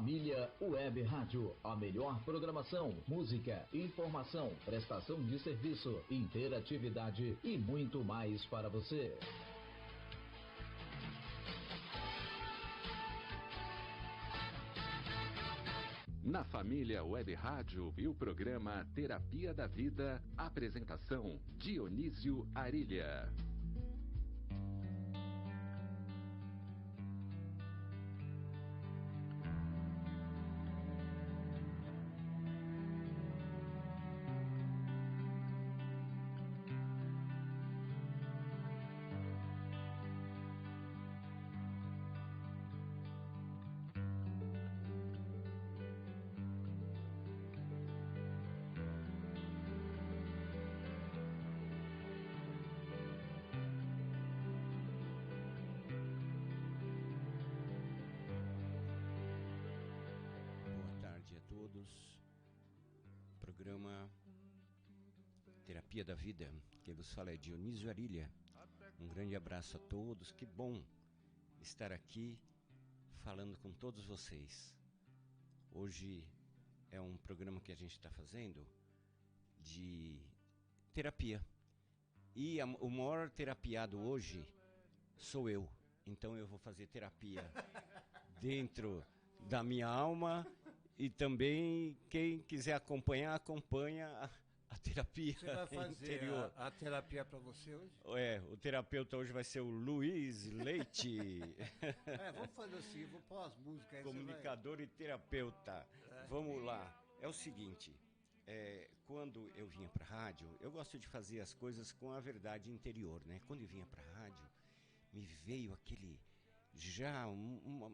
Família Web Rádio, a melhor programação, música, informação, prestação de serviço, interatividade e muito mais para você. Na Família Web Rádio e o programa Terapia da Vida, apresentação Dionísio Arilha. Programa Terapia da Vida, quem vos fala é Dionísio Arilha. Um grande abraço a todos, que bom estar aqui falando com todos vocês. Hoje é um programa que a gente está fazendo de terapia. E o maior terapiado hoje sou eu. Então eu vou fazer terapia dentro da minha alma. E também, quem quiser acompanhar, acompanha a terapia interior. Você vai fazer a terapia para você hoje? O terapeuta hoje vai ser o Luiz Leite. Vamos fazer assim, vou pôr as músicas aí. Comunicador e terapeuta. Vamos lá. É o seguinte, quando eu vinha para a rádio, eu gosto de fazer as coisas com a verdade interior, né? Quando eu vinha para a rádio, me veio aquele... já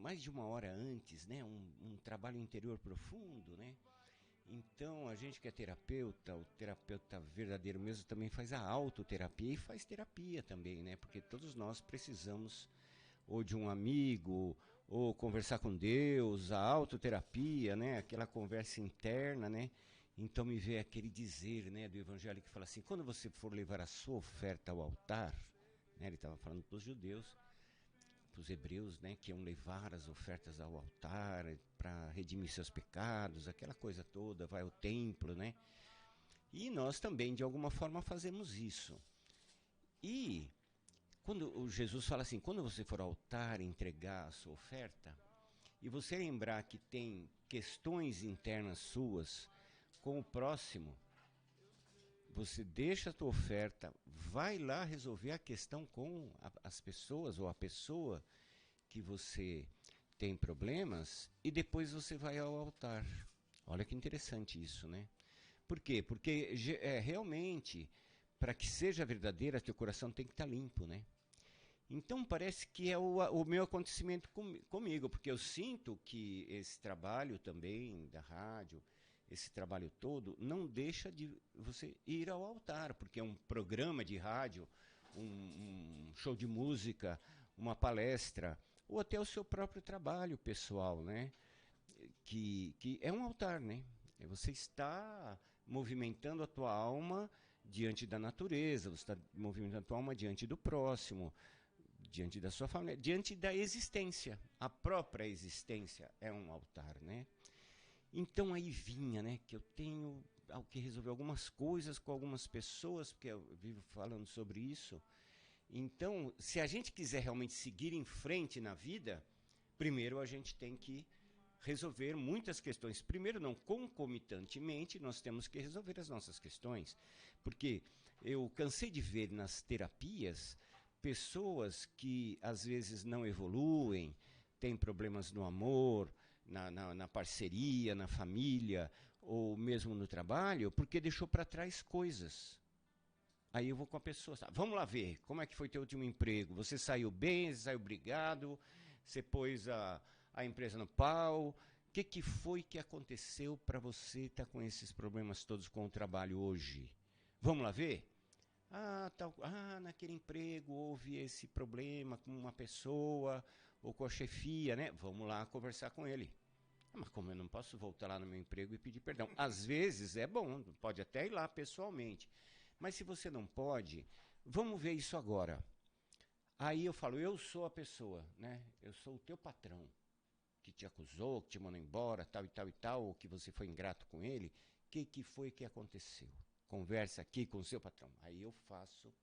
mais de uma hora antes, né, um trabalho interior profundo, né? Então a gente que é terapeuta, o terapeuta verdadeiro mesmo também faz a autoterapia e faz terapia também, né? Porque todos nós precisamos ou de um amigo, ou conversar com Deus, a autoterapia, né? Aquela conversa interna, né? Então me veio aquele dizer, né, do evangelho que fala assim: quando você for levar a sua oferta ao altar, né? Ele estava falando para os judeus, os hebreus, né, que iam levar as ofertas ao altar para redimir seus pecados, aquela coisa toda, vai ao templo, né? E nós também, de alguma forma, fazemos isso. E quando o Jesus fala assim, quando você for ao altar entregar a sua oferta, e você lembrar que tem questões internas suas com o próximo, você deixa a tua oferta, vai lá resolver a questão com as pessoas ou a pessoa que você tem problemas e depois você vai ao altar. Olha que interessante isso, né? Por quê? Porque realmente, para que seja verdadeira, teu coração tem que estar limpo, né? Então parece que é o meu acontecimento comigo, porque eu sinto que esse trabalho também da rádio, esse trabalho todo, não deixa de você ir ao altar, porque é um programa de rádio, um show de música, uma palestra, ou até o seu próprio trabalho pessoal, né? Que é um altar, né? Você está movimentando a tua alma diante da natureza, você está movimentando a tua alma diante do próximo, diante da sua família, diante da existência. A própria existência é um altar, né? Então aí vinha, né, que eu tenho que resolver algumas coisas com algumas pessoas, porque eu vivo falando sobre isso. Então, se a gente quiser realmente seguir em frente na vida, primeiro a gente tem que resolver muitas questões. Primeiro, não concomitantemente, nós temos que resolver as nossas questões. Porque eu cansei de ver nas terapias pessoas que às vezes não evoluem, têm problemas no amor, na parceria, na família, ou mesmo no trabalho, porque deixou para trás coisas. Aí eu vou com a pessoa, tá, vamos lá ver, como é que foi teu último emprego? Você saiu bem, você saiu obrigado, você pôs a empresa no pau, o que foi que aconteceu para você estar com esses problemas todos com o trabalho hoje? Vamos lá ver? Naquele emprego houve esse problema com uma pessoa ou com a chefia, né? Vamos lá conversar com ele. Mas como eu não posso voltar lá no meu emprego e pedir perdão? Às vezes é bom, pode até ir lá pessoalmente. Mas se você não pode, vamos ver isso agora. Aí eu falo, eu sou a pessoa, né? Eu sou o teu patrão. O que te acusou, que te mandou embora, tal e tal e tal, ou que você foi ingrato com ele, o que foi que aconteceu? Conversa aqui com o seu patrão. Aí eu faço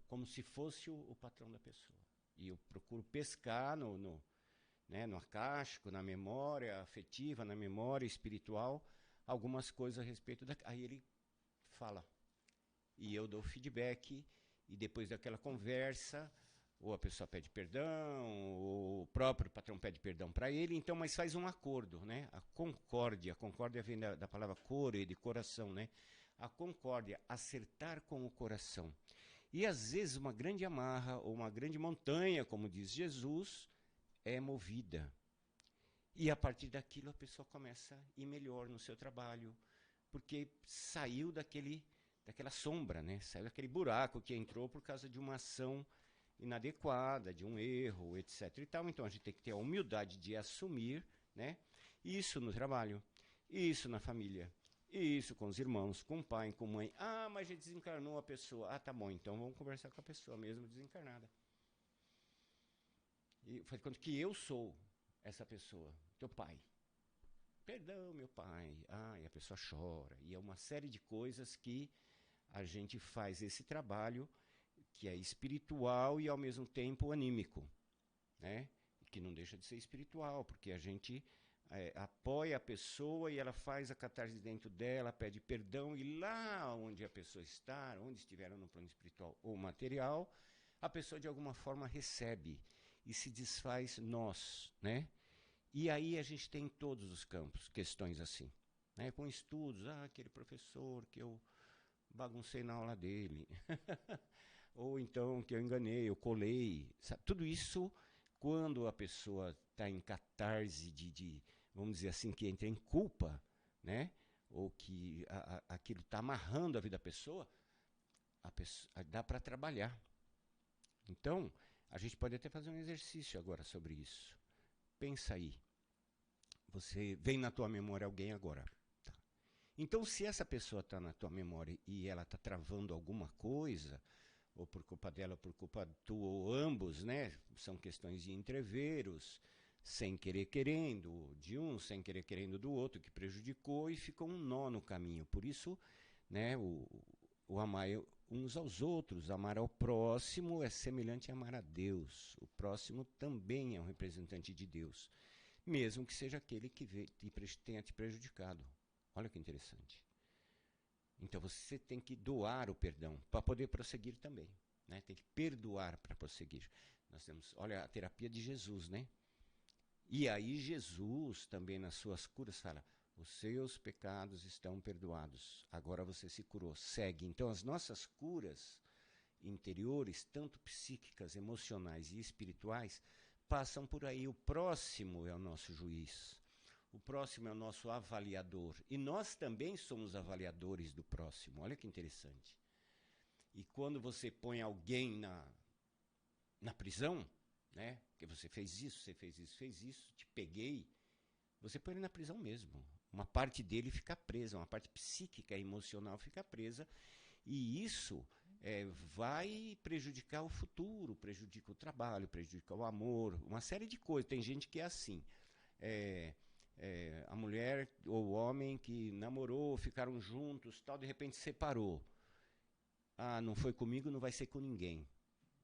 como se fosse o patrão da pessoa. E eu procuro pescar no acástico, na memória afetiva, na memória espiritual, algumas coisas a respeito da... Aí ele fala. E eu dou feedback, e depois daquela conversa, ou a pessoa pede perdão, ou o próprio patrão pede perdão para ele, então, mas faz um acordo, né? A concórdia vem da palavra core, de coração, né? A concórdia, acertar com o coração. E às vezes uma grande amarra, ou uma grande montanha, como diz Jesus, é movida. E a partir daquilo a pessoa começa a ir melhor no seu trabalho, porque saiu daquela sombra, né? Saiu daquele buraco que entrou por causa de uma ação inadequada, de um erro, etc. e tal. Então a gente tem que ter a humildade de assumir, né? Isso no trabalho, isso na família, isso com os irmãos, com o pai, com a mãe. Ah, mas já desencarnou a pessoa. Ah, tá bom, então vamos conversar com a pessoa mesmo desencarnada. E faz conta que eu sou essa pessoa, teu pai. Perdão, meu pai. Ah, e a pessoa chora. E é uma série de coisas que a gente faz esse trabalho que é espiritual e ao mesmo tempo anímico, né? Que não deixa de ser espiritual, porque a gente apoia a pessoa e ela faz a catarse dentro dela, pede perdão, e lá onde a pessoa está, onde estiver no plano espiritual ou material, a pessoa de alguma forma recebe e se desfaz nós, né? E aí a gente tem em todos os campos questões assim, né? Com estudos, aquele professor que eu baguncei na aula dele, ou então que eu enganei, eu colei, sabe? Tudo isso, quando a pessoa está em catarse vamos dizer assim, que entra em culpa, né? Ou que aquilo está amarrando a vida da pessoa, dá para trabalhar. Então, a gente pode até fazer um exercício agora sobre isso. Pensa aí. Você vem na tua memória alguém agora. Tá. Então, se essa pessoa está na tua memória e ela está travando alguma coisa, ou por culpa dela, ou por culpa tua, ou ambos, né? São questões de entreveros, sem querer querendo, de um, sem querer querendo do outro, que prejudicou e ficou um nó no caminho. Por isso, né, o amar uns aos outros, amar ao próximo é semelhante a amar a Deus. O próximo também é um representante de Deus, mesmo que seja aquele que tenha te prejudicado. Olha que interessante. Então você tem que doar o perdão para poder prosseguir também, né? Tem que perdoar para prosseguir. Nós temos, olha, a terapia de Jesus, né? E aí Jesus também nas suas curas fala: os seus pecados estão perdoados. Agora você se curou, segue. Então as nossas curas interiores, tanto psíquicas, emocionais e espirituais, passam por aí. O próximo é o nosso juiz. O próximo é o nosso avaliador. E nós também somos avaliadores do próximo. Olha que interessante. E quando você põe alguém na prisão, né? Que você fez isso, fez isso, te peguei. Você põe ele na prisão mesmo. Uma parte dele fica presa, uma parte psíquica e emocional fica presa. E isso vai prejudicar o futuro, prejudica o trabalho, prejudica o amor, uma série de coisas. Tem gente que é assim. A mulher ou o homem que namorou, ficaram juntos, tal, de repente separou. Ah, não foi comigo, não vai ser com ninguém.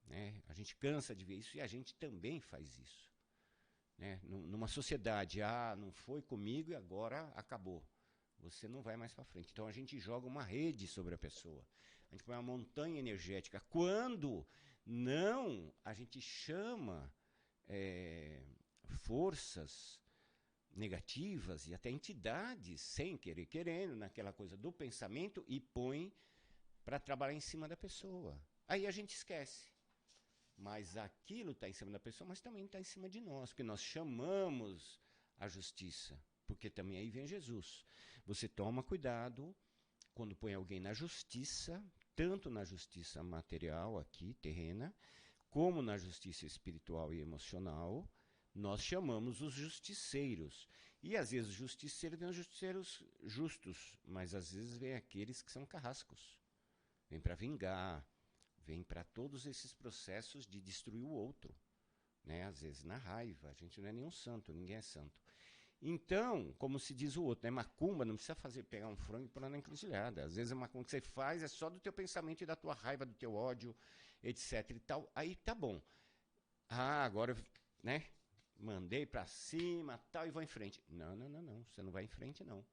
Né? A gente cansa de ver isso e a gente também faz isso. Né? Numa sociedade, não foi comigo e agora acabou. Você não vai mais para frente. Então a gente joga uma rede sobre a pessoa. A gente põe uma montanha energética. Quando não, a gente chama forças negativas e até entidades, sem querer querendo, naquela coisa do pensamento, e põe para trabalhar em cima da pessoa. Aí a gente esquece. Mas aquilo está em cima da pessoa, mas também está em cima de nós, porque nós chamamos a justiça, porque também aí vem Jesus. Você toma cuidado quando põe alguém na justiça, tanto na justiça material aqui, terrena, como na justiça espiritual e emocional. Nós chamamos os justiceiros. E às vezes os justiceiros vêm os justiceiros justos, mas às vezes vêm aqueles que são carrascos. Vêm para vingar, vêm para todos esses processos de destruir o outro. né? Às vezes na raiva, a gente não é nenhum santo, ninguém é santo. Então, como se diz o outro, né? Macumba não precisa pegar um frango e pôr na encruzilhada. Às vezes a macumba que você faz é só do teu pensamento e da tua raiva, do teu ódio, etc e tal. Aí tá bom. Ah, agora, né? Mandei para cima, tal, e vou em frente. Não, não, não, não. Você não vai em frente, não.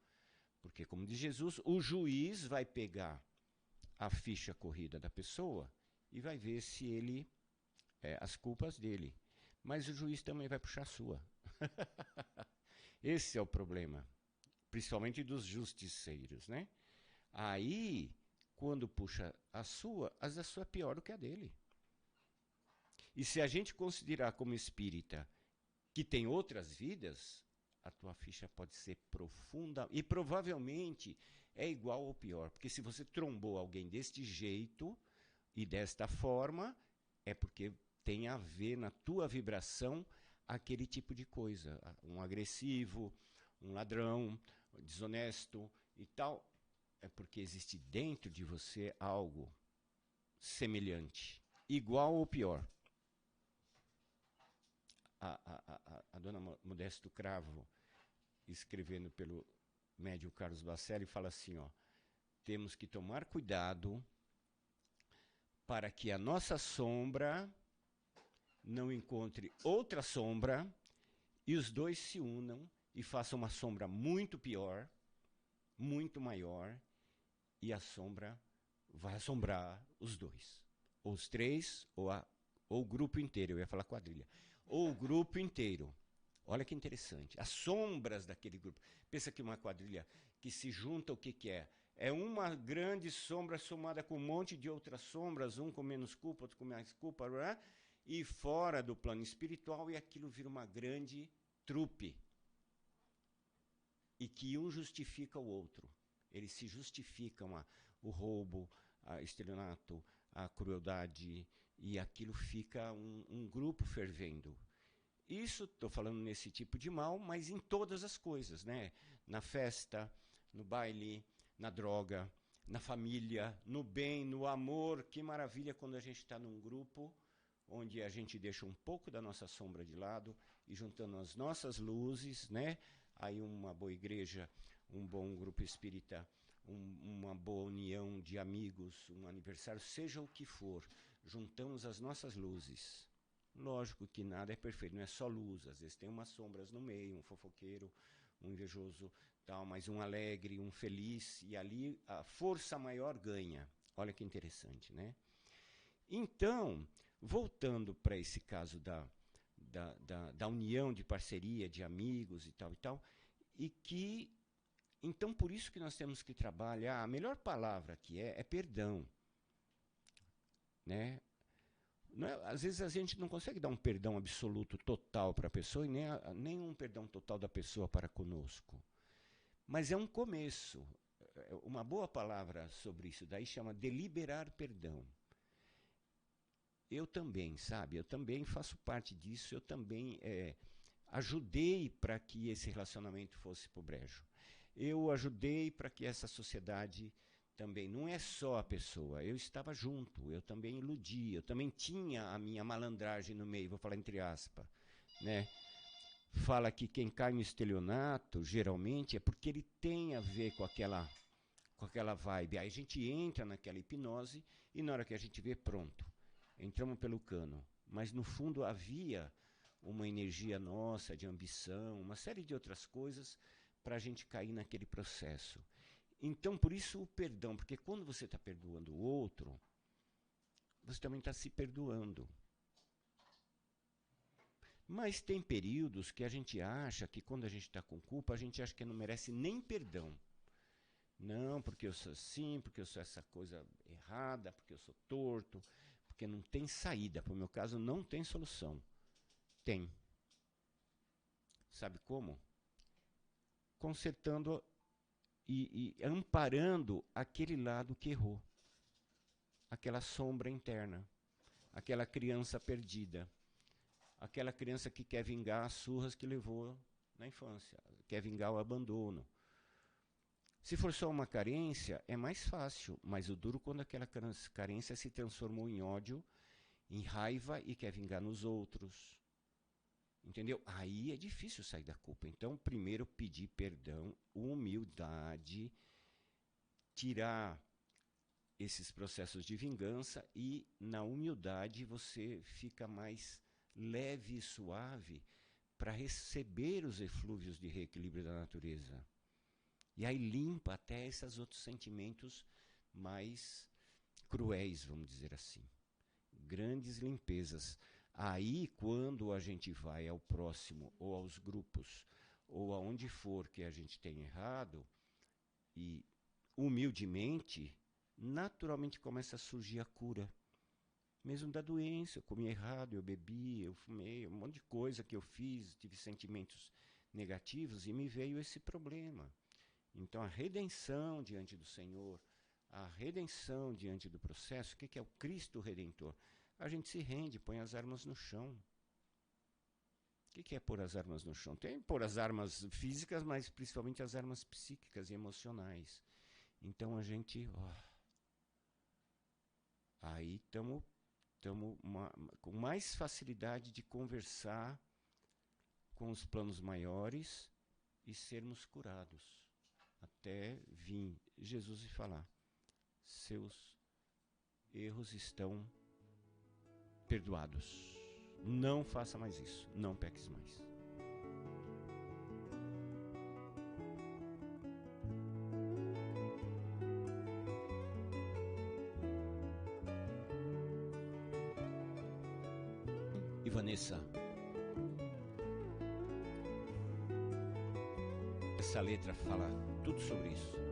Porque, como diz Jesus, o juiz vai pegar a ficha corrida da pessoa e vai ver se ele, as culpas dele. Mas o juiz também vai puxar a sua. Esse é o problema, principalmente dos justiceiros, né? Aí, quando puxa a sua, a sua é pior do que a dele. E se a gente considerar como espírita que tem outras vidas, a tua ficha pode ser profunda e provavelmente é igual ou pior. Porque se você trombou alguém deste jeito e desta forma, é porque tem a ver na tua vibração aquele tipo de coisa. Um agressivo, um ladrão, desonesto e tal. É porque existe dentro de você algo semelhante, igual ou pior. A dona Modesto Cravo, escrevendo pelo médium Carlos Bacelli, fala assim, ó, temos que tomar cuidado para que a nossa sombra não encontre outra sombra e os dois se unam e façam uma sombra muito pior, muito maior, e a sombra vai assombrar os dois, ou os três, ou o grupo inteiro, eu ia falar quadrilha, ou o grupo inteiro. Olha que interessante, as sombras daquele grupo. Pensa que uma quadrilha que se junta, o que que é? É uma grande sombra somada com um monte de outras sombras, um com menos culpa, outro com mais culpa, né? E fora do plano espiritual, e aquilo vira uma grande trupe. E que um justifica o outro. Eles se justificam o roubo, o estelionato, a crueldade, e aquilo fica um grupo fervendo. Isso, estou falando nesse tipo de mal, mas em todas as coisas, né? Na festa, no baile, na droga, na família, no bem, no amor. Que maravilha quando a gente está num grupo onde a gente deixa um pouco da nossa sombra de lado e juntando as nossas luzes, né? Aí uma boa igreja, um bom grupo espírita, uma boa união de amigos, um aniversário, seja o que for, juntamos as nossas luzes. Lógico que nada é perfeito, não é só luz, às vezes tem umas sombras no meio, um fofoqueiro, um invejoso, tal, mas um alegre, um feliz, e ali a força maior ganha. Olha que interessante, né? Então, voltando para esse caso da união de parceria, de amigos e tal, e que, então por isso que nós temos que trabalhar, a melhor palavra que é perdão, né? Não é, às vezes a gente não consegue dar um perdão absoluto, total para a pessoa, e nem um perdão total da pessoa para conosco. Mas é um começo. Uma boa palavra sobre isso daí chama deliberar perdão. Eu também, sabe? Eu também faço parte disso, eu também ajudei para que esse relacionamento fosse pro brejo. Eu ajudei para que essa sociedade também, não é só a pessoa, eu estava junto, eu também iludi, eu também tinha a minha malandragem no meio, vou falar entre aspas, né? Fala que quem cai no estelionato, geralmente, é porque ele tem a ver com aquela vibe. Aí a gente entra naquela hipnose e na hora que a gente vê, pronto, entramos pelo cano. Mas no fundo havia uma energia nossa de ambição, uma série de outras coisas para a gente cair naquele processo. Então, por isso o perdão, porque quando você está perdoando o outro, você também está se perdoando. Mas tem períodos que a gente acha que quando a gente está com culpa, a gente acha que não merece nem perdão. Não, porque eu sou assim, porque eu sou essa coisa errada, porque eu sou torto, porque não tem saída. Para o meu caso, não tem solução. Tem. Sabe como? Consertando e amparando aquele lado que errou. Aquela sombra interna. Aquela criança perdida. Aquela criança que quer vingar as surras que levou na infância. Quer vingar o abandono. Se for só uma carência, é mais fácil. Mas o duro quando aquela carência se transformou em ódio, em raiva e quer vingar nos outros. Entendeu? Aí é difícil sair da culpa. Então, primeiro pedir perdão, humildade, tirar esses processos de vingança e, na humildade, você fica mais leve e suave para receber os eflúvios de reequilíbrio da natureza. E aí limpa até esses outros sentimentos mais cruéis, vamos dizer assim. Grandes limpezas. Aí, quando a gente vai ao próximo, ou aos grupos, ou aonde for que a gente tem errado, e humildemente, naturalmente começa a surgir a cura. Mesmo da doença, eu comi errado, eu bebi, eu fumei, um monte de coisa que eu fiz, tive sentimentos negativos e me veio esse problema. Então a redenção diante do Senhor, a redenção diante do processo, o que é o Cristo Redentor? A gente se rende, põe as armas no chão. O que é pôr as armas no chão? Tem pôr as armas físicas, mas principalmente as armas psíquicas e emocionais. Então a gente... aí estamos com mais facilidade de conversar com os planos maiores e sermos curados. Até vir Jesus e falar: seus erros estão perdoados. Não faça mais isso. Não peques mais. E Vanessa, essa letra fala tudo sobre isso.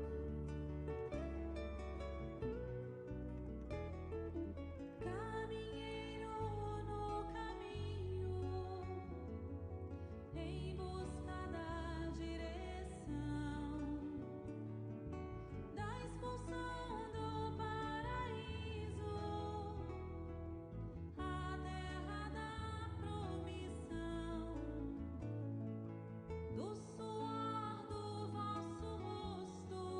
Do suor do vosso rosto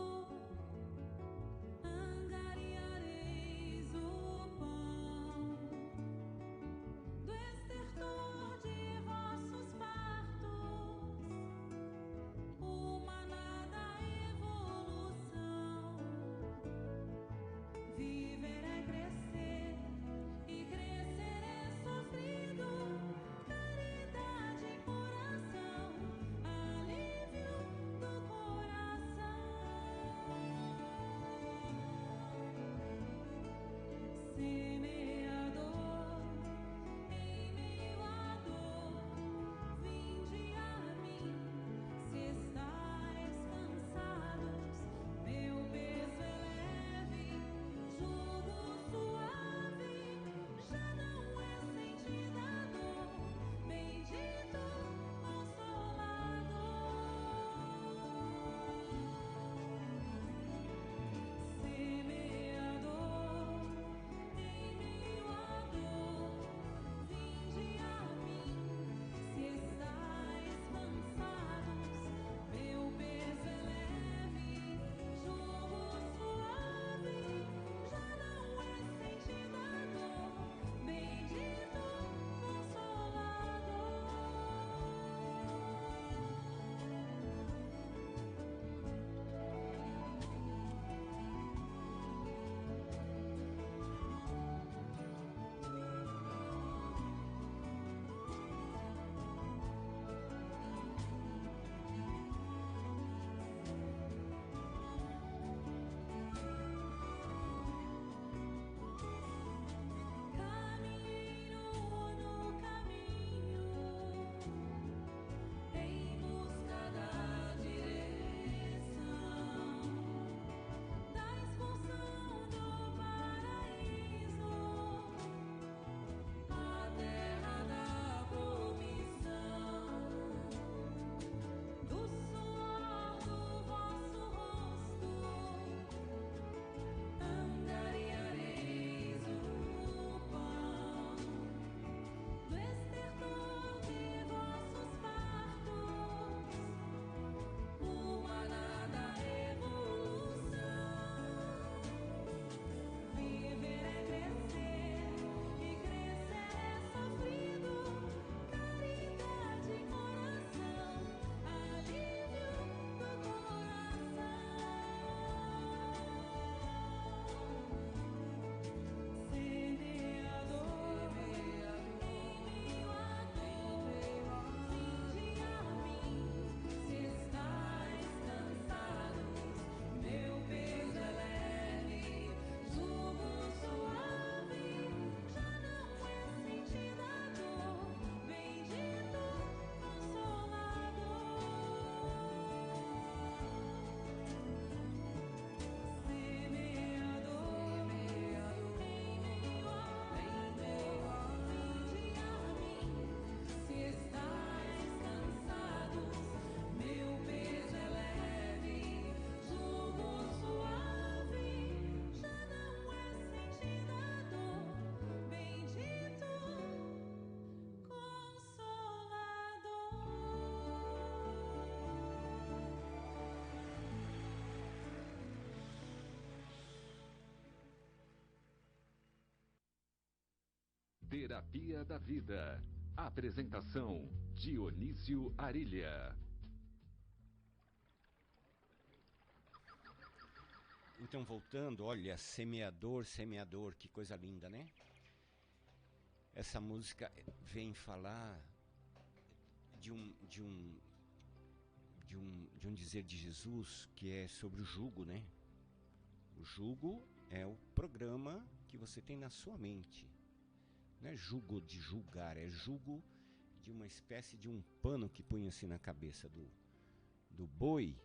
Terapia da Vida. Apresentação: Dionísio Arilha. Então, voltando, olha, semeador, semeador, que coisa linda, né? Essa música vem falar de um dizer de Jesus que é sobre o jugo, né? O jugo é o programa que você tem na sua mente. Não é jugo de julgar, é jugo de uma espécie de um pano que punha assim na cabeça do boi,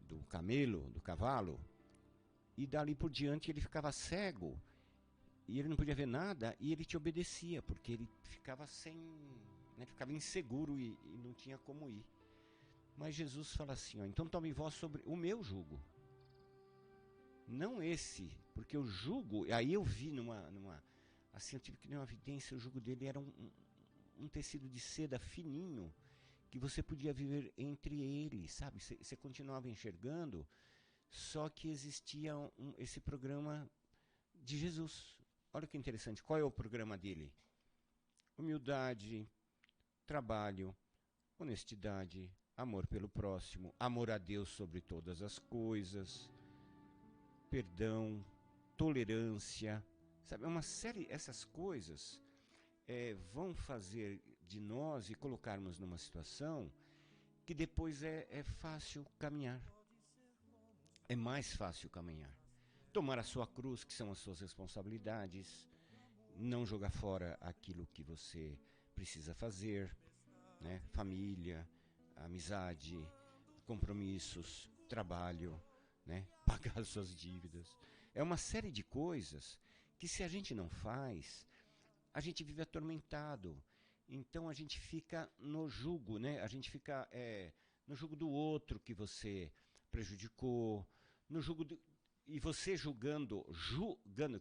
do camelo, do cavalo, e dali por diante ele ficava cego, e ele não podia ver nada, e ele te obedecia, porque ele ficava ficava inseguro e não tinha como ir. Mas Jesus fala assim, ó, então tome vós sobre o meu jugo. Não esse, porque o jugo, aí eu vi assim, eu tive que ter uma evidência, o jugo dele era um tecido de seda fininho, que você podia viver entre eles, sabe? Você continuava enxergando, só que existia esse programa de Jesus. Olha que interessante, qual é o programa dele? Humildade, trabalho, honestidade, amor pelo próximo, amor a Deus sobre todas as coisas, perdão, tolerância, sabe? Uma série, essas coisas vão fazer de nós e colocarmos numa situação que depois é fácil caminhar. É mais fácil caminhar. Tomar a sua cruz, que são as suas responsabilidades, não jogar fora aquilo que você precisa fazer, né? Família, amizade, compromissos, trabalho, né? Pagar as suas dívidas. É uma série de coisas que, se a gente não faz, a gente vive atormentado. Então a gente fica no jugo, né? A gente fica no jugo do outro que você prejudicou, no jugo e você julgando,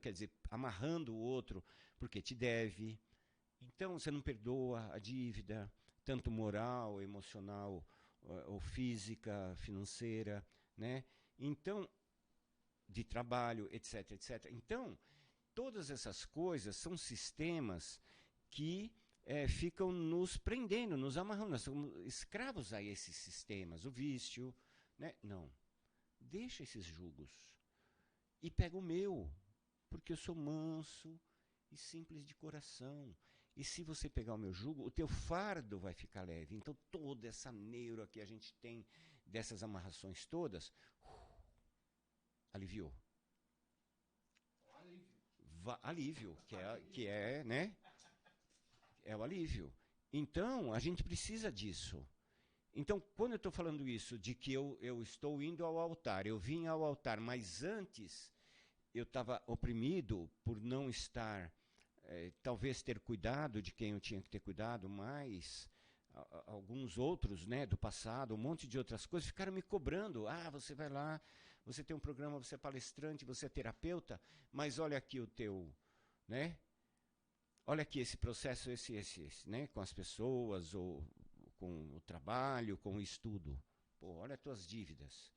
quer dizer, amarrando o outro porque te deve. Então você não perdoa a dívida, tanto moral, emocional, ou física, financeira, né? Então, de trabalho, etc, etc. Então, todas essas coisas são sistemas que ficam nos prendendo, nos amarrando. Nós somos escravos a esses sistemas, o vício, né? Não. Deixa esses jugos e pega o meu, porque eu sou manso e simples de coração. E se você pegar o meu jugo, o teu fardo vai ficar leve. Então toda essa neura que a gente tem dessas amarrações todas, aliviou. Alívio, que é, né? É o alívio. Então a gente precisa disso. Então, quando eu estou falando isso, de que eu estou indo ao altar, eu vim ao altar, mas antes eu estava oprimido por não estar, talvez ter cuidado de quem eu tinha que ter cuidado, mas alguns outros, né, do passado, um monte de outras coisas, ficaram me cobrando. Ah, você vai lá, você tem um programa, você é palestrante, você é terapeuta, mas olha aqui o teu, né? Olha aqui esse processo, esse, né, com as pessoas, ou com o trabalho, com o estudo. Pô, olha as tuas dívidas.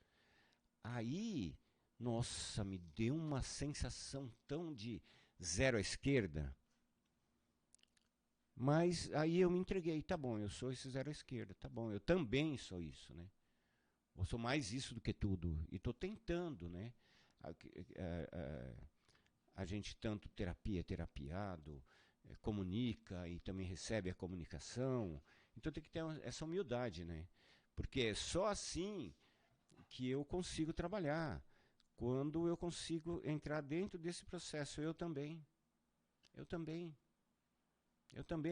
Aí, nossa, me deu uma sensação tão de zero à esquerda. Mas aí eu me entreguei. Tá bom, eu sou esse zero à esquerda. Tá bom, eu também sou isso, né? Eu sou mais isso do que tudo. E estou tentando, né? A gente tanto terapiado, comunica e também recebe a comunicação. Então tem que ter essa humildade, né? Porque é só assim que eu consigo trabalhar. Quando eu consigo entrar dentro desse processo, eu também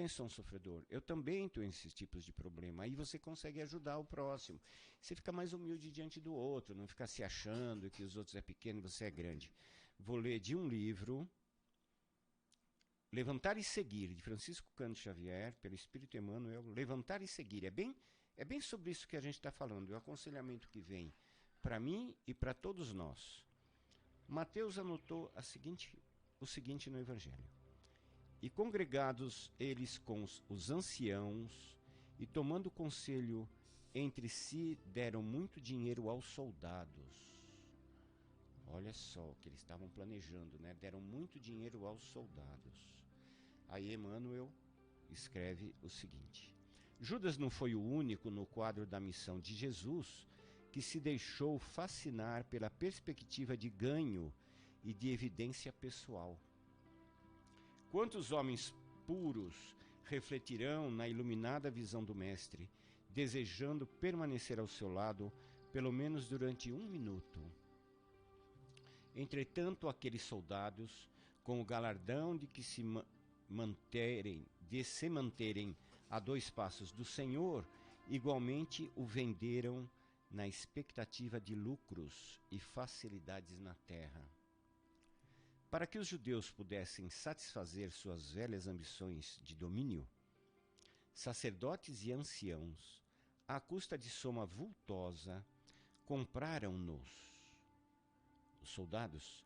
sou um sofredor. Eu também estou em esses tipos de problema. Aí você consegue ajudar o próximo. Você fica mais humilde diante do outro, não ficar se achando que os outros é pequeno e você é grande. Vou ler de um livro, Levantar e Seguir, de Francisco Cândido Xavier, pelo Espírito Emmanuel. Levantar e Seguir. É bem sobre isso que a gente está falando. É o aconselhamento que vem para mim e para todos nós. Mateus anotou o seguinte no Evangelho. E congregados eles com os anciãos, e tomando conselho entre si, deram muito dinheiro aos soldados. Olha só o que eles estavam planejando, né? Deram muito dinheiro aos soldados, Aí Emmanuel escreve o seguinte: Judas não foi o único no quadro da missão de Jesus que se deixou fascinar pela perspectiva de ganho e de evidência pessoal. Quantos homens puros refletirão na iluminada visão do Mestre, desejando permanecer ao seu lado, pelo menos durante 1 minuto? Entretanto, aqueles soldados, com o galardão de se manterem a 2 passos do Senhor, igualmente o venderam na expectativa de lucros e facilidades na terra. Para que os judeus pudessem satisfazer suas velhas ambições de domínio, sacerdotes e anciãos, à custa de soma vultosa, compraram-nos, os soldados,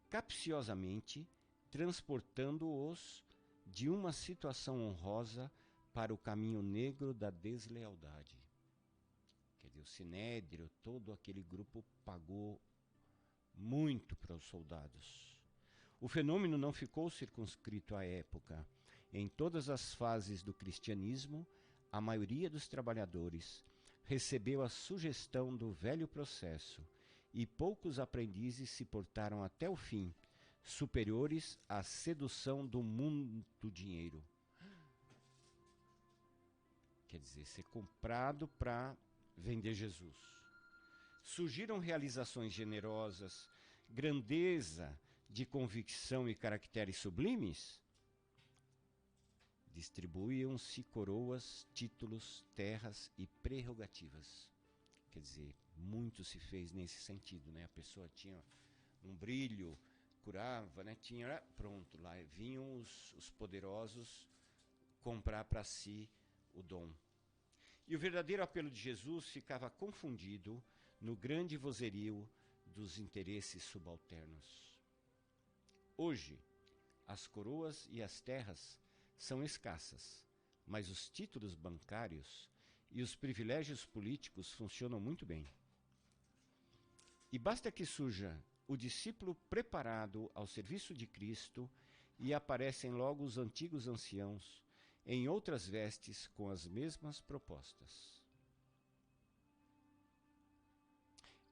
capciosamente transportando-os de uma situação honrosa para o caminho negro da deslealdade. Quer dizer, o Sinédrio, todo aquele grupo pagou muito para os soldados. O fenômeno não ficou circunscrito à época. Em todas as fases do cristianismo, a maioria dos trabalhadores recebeu a sugestão do velho processo e poucos aprendizes se portaram até o fim, superiores à sedução do mundo do dinheiro. Quer dizer, ser comprado para vender Jesus. Surgiram realizações generosas, grandeza de convicção e caracteres sublimes? Distribuíam-se coroas, títulos, terras e prerrogativas. Quer dizer, muito se fez nesse sentido, né? A pessoa tinha um brilho, curava, né? Tinha, pronto, lá vinham os poderosos comprar para si o dom. E o verdadeiro apelo de Jesus ficava confundido no grande vozerio dos interesses subalternos. Hoje, as coroas e as terras são escassas, mas os títulos bancários e os privilégios políticos funcionam muito bem. E basta que surja o discípulo preparado ao serviço de Cristo e aparecem logo os antigos anciãos, em outras vestes, com as mesmas propostas.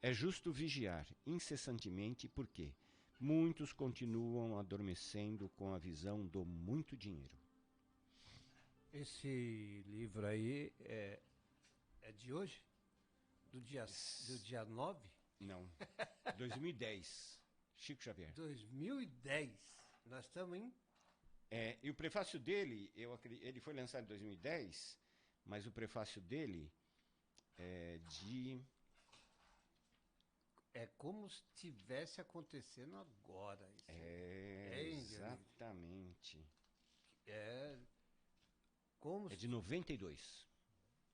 É justo vigiar incessantemente porque muitos continuam adormecendo com a visão do muito dinheiro. Esse livro aí é de hoje? Do dia 9? Não, 2010, Chico Xavier. 2010. Nós estamos em... E o prefácio dele, ele foi lançado em 2010, mas o prefácio dele é de... É como se estivesse acontecendo agora. Isso exatamente. Como é de 92.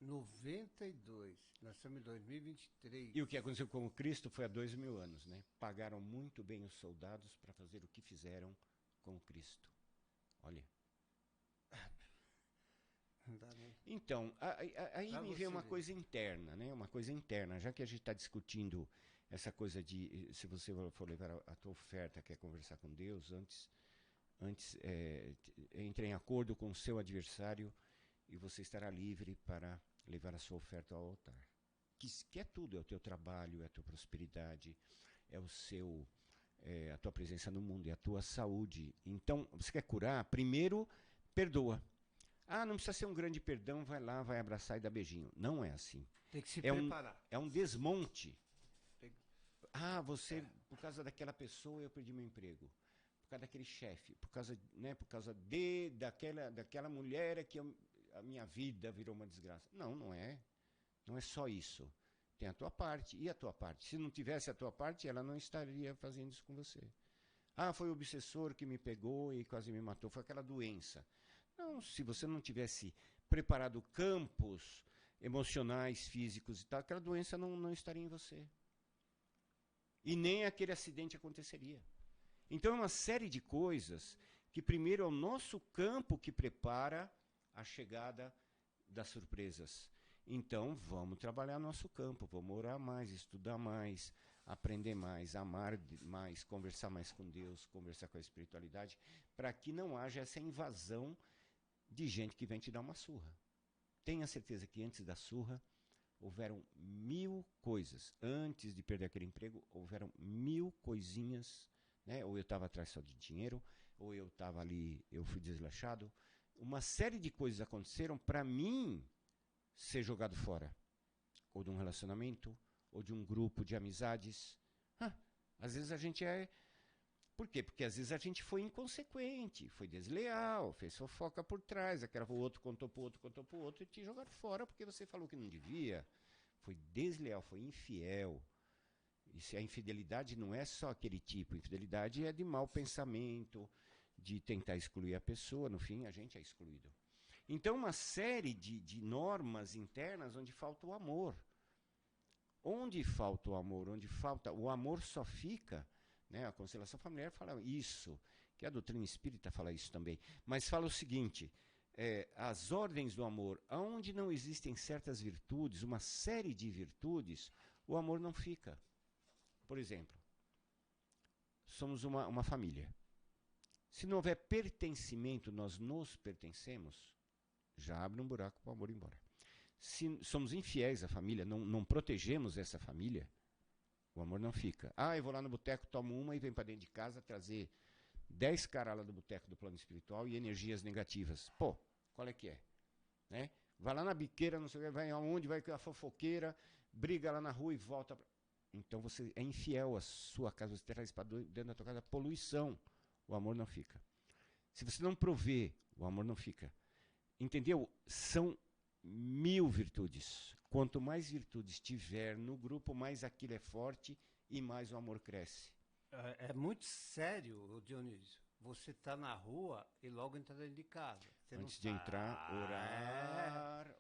92. Nós estamos em 2023. E o que aconteceu com o Cristo foi há 2000 anos, né? Pagaram muito bem os soldados para fazer o que fizeram com o Cristo. Olha. Então, aí me vem uma coisa interna, né? Uma coisa interna. Já que a gente está discutindo essa coisa de, se você for levar a tua oferta, quer conversar com Deus, antes entre em acordo com o seu adversário e você estará livre para levar a sua oferta ao altar. Que é tudo, é o teu trabalho, é a tua prosperidade, é a tua presença no mundo, é a tua saúde. Então, você quer curar? Primeiro, perdoa. Não precisa ser um grande perdão, vai lá, vai abraçar e dar beijinho. Não é assim. Tem que se preparar. É um desmonte. Por causa daquela pessoa eu perdi meu emprego. Por causa daquele chefe, por causa daquela mulher é que a minha vida virou uma desgraça. Não é. Não é só isso. Tem a tua parte. E a tua parte? Se não tivesse a tua parte, ela não estaria fazendo isso com você. Foi o obsessor que me pegou e quase me matou. Foi aquela doença. Não, se você não tivesse preparado campos emocionais, físicos e tal, aquela doença não estaria em você. E nem aquele acidente aconteceria. Então é uma série de coisas que primeiro é o nosso campo que prepara a chegada das surpresas. Então, vamos trabalhar nosso campo, vamos orar mais, estudar mais, aprender mais, amar mais, conversar mais com Deus, conversar com a espiritualidade, para que não haja essa invasão de gente que vem te dar uma surra. Tenha certeza que antes da surra, houveram 1000 coisas. Antes de perder aquele emprego, houveram 1000 coisinhas, né? Ou eu estava atrás só de dinheiro, ou eu estava ali, eu fui desleixado. Uma série de coisas aconteceram para mim ser jogado fora. Ou de um relacionamento, ou de um grupo de amizades. Às vezes a gente é... Por quê? Porque às vezes a gente foi inconsequente, foi desleal, fez fofoca por trás, o outro contou pro outro e te jogaram fora porque você falou que não devia. Foi desleal, foi infiel. E se a infidelidade não é só aquele tipo, infidelidade é de mau pensamento, de tentar excluir a pessoa, no fim a gente é excluído. Então uma série de normas internas onde falta o amor. Onde falta o amor, o amor só fica... Né, a constelação familiar fala isso, que a doutrina espírita fala isso também. Mas fala o seguinte, as ordens do amor, onde não existem certas virtudes, uma série de virtudes, o amor não fica. Por exemplo, somos uma família. Se não houver pertencimento, nós nos pertencemos, já abre um buraco para o amor ir embora. Se somos infiéis à família, não protegemos essa família, o amor não fica. Eu vou lá no boteco, tomo uma e venho para dentro de casa trazer 10 caras lá do boteco do plano espiritual e energias negativas. Pô, qual é que é? Né? Vai lá na biqueira, não sei o que, vai aonde, vai com a fofoqueira, briga lá na rua e volta. Então você é infiel à sua casa, você traz para dentro da tua casa poluição. O amor não fica. Se você não prover, o amor não fica. Entendeu? São 1000 virtudes. Quanto mais virtudes tiver no grupo, mais aquilo é forte e mais o amor cresce. É muito sério, Dionísio. Você está na rua e logo entra dentro de casa. Você antes de entrar,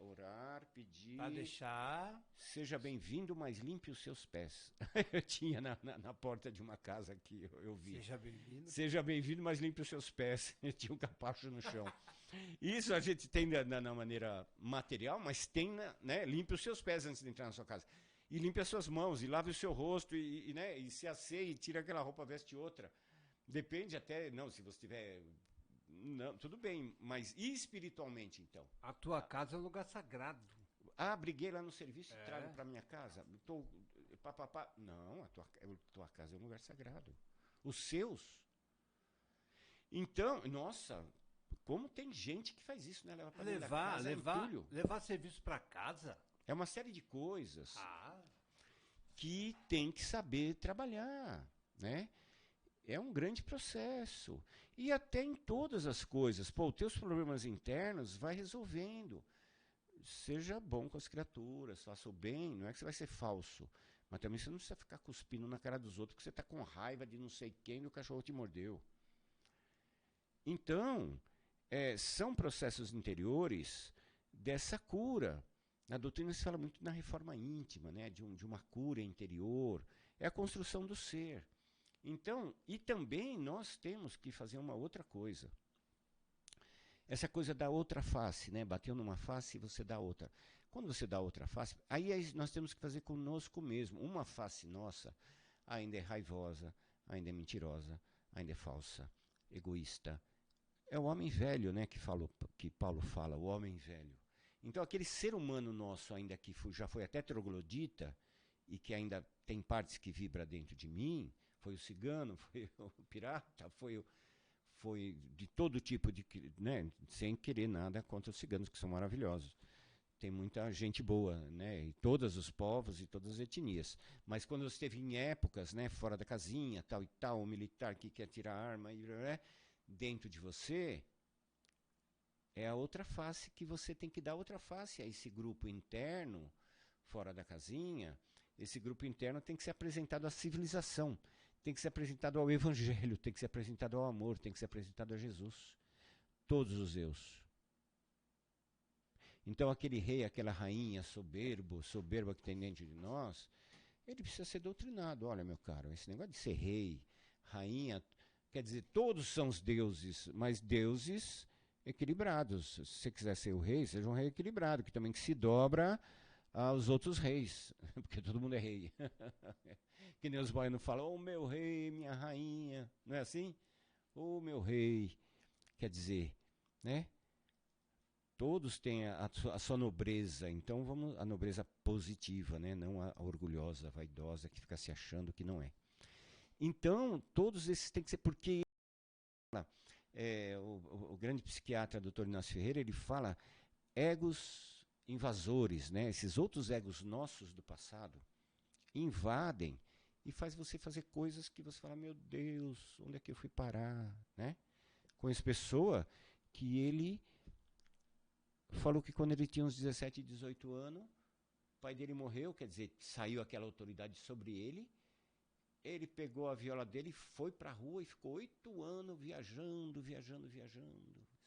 orar, pedir. Para deixar. Seja bem-vindo, mas limpe os seus pés. Eu tinha na porta de uma casa que eu vi. Seja bem-vindo. Seja bem-vindo, mas limpe os seus pés. Tinha um capacho no chão. Isso a gente tem na maneira material, mas tem, né? Limpe os seus pés antes de entrar na sua casa. E limpe as suas mãos, e lave o seu rosto, né? E se asseie, e tira aquela roupa, veste outra. Depende até, se você tiver... Não, tudo bem, mas e espiritualmente, então? A tua casa é um lugar sagrado. Briguei lá no serviço e trago para minha casa. Não, a tua casa é um lugar sagrado. Os seus. Então, nossa, como tem gente que faz isso, né? Leva pra dentro da casa, levar serviço para casa? É uma série de coisas que tem que saber trabalhar, né? É um grande processo. E até em todas as coisas. Os teus problemas internos vai resolvendo. Seja bom com as criaturas, faça o bem. Não é que você vai ser falso. Mas também você não precisa ficar cuspindo na cara dos outros porque você está com raiva de não sei quem e o cachorro te mordeu. Então, são processos interiores dessa cura. Na doutrina se fala muito na reforma íntima, né? de uma cura interior. É a construção do ser. Então, e também nós temos que fazer uma outra coisa. Essa coisa da outra face, né? Bateu numa face e você dá outra. Quando você dá outra face, aí nós temos que fazer conosco mesmo. Uma face nossa ainda é raivosa, ainda é mentirosa, ainda é falsa, egoísta. É o homem velho, né? Que Paulo fala, o homem velho. Então, aquele ser humano nosso ainda que já foi até troglodita e que ainda tem partes que vibra dentro de mim, foi o cigano, foi o pirata, foi de todo tipo de... Né, sem querer nada contra os ciganos, que são maravilhosos. Tem muita gente boa, né, e todos os povos e todas as etnias. Mas quando você esteve em épocas, né, fora da casinha, tal e tal, o militar que quer tirar a arma, dentro de você, é a outra face que você tem que dar outra face a esse grupo interno, fora da casinha. Esse grupo interno tem que ser apresentado à civilização. Tem que ser apresentado ao Evangelho, tem que ser apresentado ao amor, tem que ser apresentado a Jesus. Todos os eus. Então aquele rei, aquela rainha soberba que tem dentro de nós, ele precisa ser doutrinado. Olha, meu caro, esse negócio de ser rei, rainha, quer dizer, todos são os deuses, mas deuses equilibrados. Se você quiser ser o rei, seja um rei equilibrado, que também que se dobra aos outros reis, porque todo mundo é rei. Que nem os baianos falam, ô meu rei, minha rainha, não é assim? Ô meu rei, quer dizer, né? Todos têm a sua nobreza, então vamos a nobreza positiva, né? Não a orgulhosa, a vaidosa, que fica se achando que não é. Então, todos esses têm que ser, porque o grande psiquiatra Dr. Inácio Ferreira, ele fala egos invasores, né? Esses outros egos nossos do passado invadem e faz você fazer coisas que você fala, meu Deus, onde é que eu fui parar, né? Conheço pessoa que ele falou que quando ele tinha uns 17, 18 anos, o pai dele morreu, quer dizer, saiu aquela autoridade sobre ele. Ele pegou a viola dele e foi para a rua e ficou 8 anos viajando.